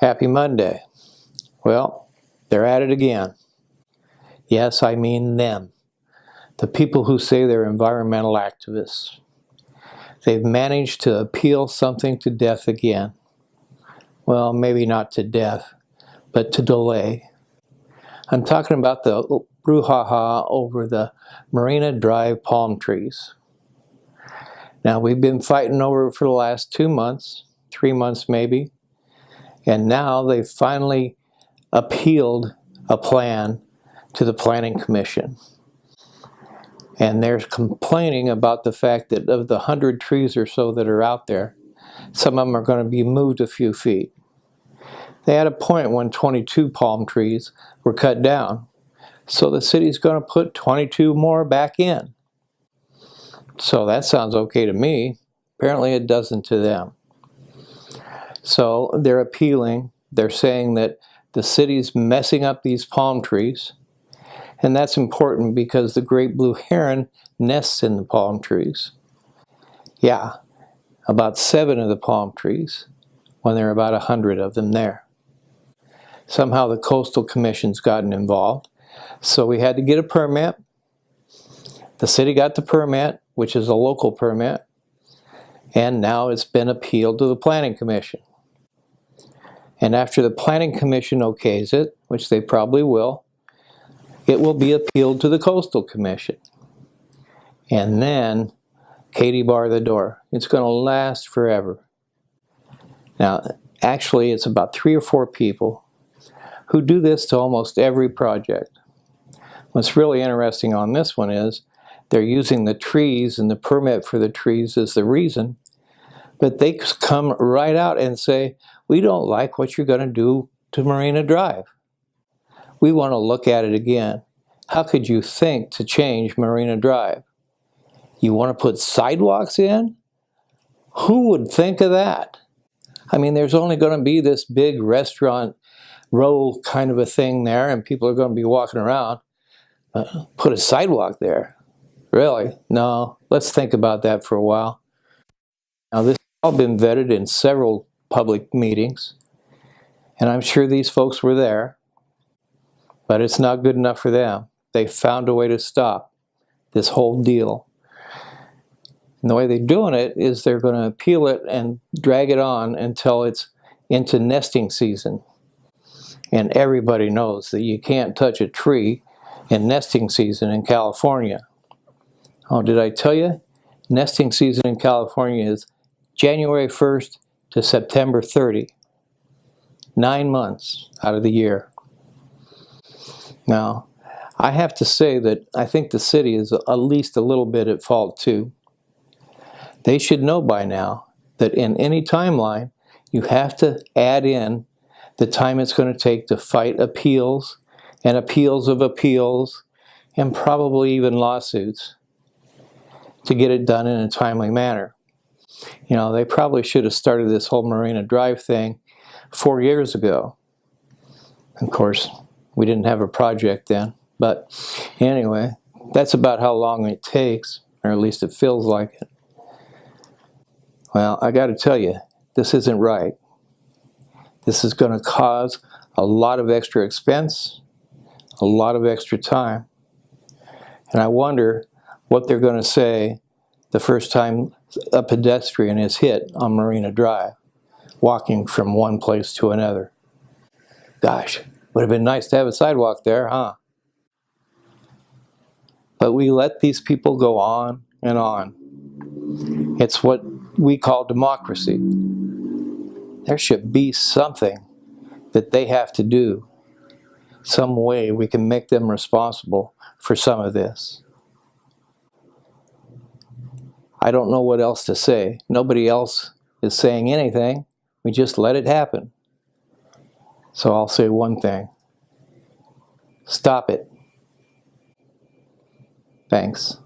Happy Monday. Well, they're at it again. Yes, I mean them. The people who say they're environmental activists. They've managed to appeal something to death again. Well, maybe not to death, but to delay. I'm talking about the brouhaha over the Marina Drive palm trees. Now, we've been fighting over it for the last 2 months, 3 months maybe, and now they've finally appealed a plan to the Planning Commission. And they're complaining about the fact that of the 100 trees or so that are out there, some of them are going to be moved a few feet. They had a point when 22 palm trees were cut down, so the city's going to put 22 more back in. So that sounds okay to me. Apparently it doesn't to them. So they're appealing. They're saying that the city's messing up these palm trees. And that's important because the great blue heron nests in the palm trees. Yeah, about 7 of the palm trees when there are about 100 of them there. Somehow the Coastal Commission's gotten involved. So we had to get a permit. The city got the permit, which is a local permit. And now it's been appealed to the Planning Commission. And after the Planning Commission okays it, which they probably will, it will be appealed to the Coastal Commission. And then, Katie bar the door. It's going to last forever. Now, actually, it's about 3 or 4 people who do this to almost every project. What's really interesting on this one is they're using the trees and the permit for the trees as the reason, but they come right out and say, we don't like what you're going to do to Marina Drive. We want to look at it again. How could you think to change Marina Drive? You want to put sidewalks in? Who would think of that? I mean, there's only going to be this big restaurant row kind of a thing there, and people are going to be walking around. Put a sidewalk there. Really? No, let's think about that for a while. Now, this has all been vetted in several public meetings, and I'm sure these folks were there, but it's not good enough for them. They found a way to stop this whole deal. And the way they're doing it is they're going to appeal it and drag it on until it's into nesting season. And everybody knows that you can't touch a tree in nesting season in California. Oh, did I tell you? Nesting season in California is January 1st to September 30. 9 months out of the year. Now, I have to say that I think the city is at least a little bit at fault too. They should know by now that in any timeline, you have to add in the time it's going to take to fight appeals and appeals of appeals and probably even lawsuits to get it done in a timely manner. You know, they probably should have started this whole Marina Drive thing 4 years ago. Of course, we didn't have a project then. But anyway, that's about how long it takes, or at least it feels like it. Well, I got to tell you, this isn't right. This is going to cause a lot of extra expense, a lot of extra time. And I wonder what they're going to say the first time a pedestrian is hit on Marina Drive, walking from one place to another. Gosh, would have been nice to have a sidewalk there, huh? But we let these people go on and on. It's what we call democracy. There should be something that they have to do, some way we can make them responsible for some of this. I don't know what else to say. Nobody else is saying anything. We just let it happen. So I'll say one thing. Stop it. Thanks.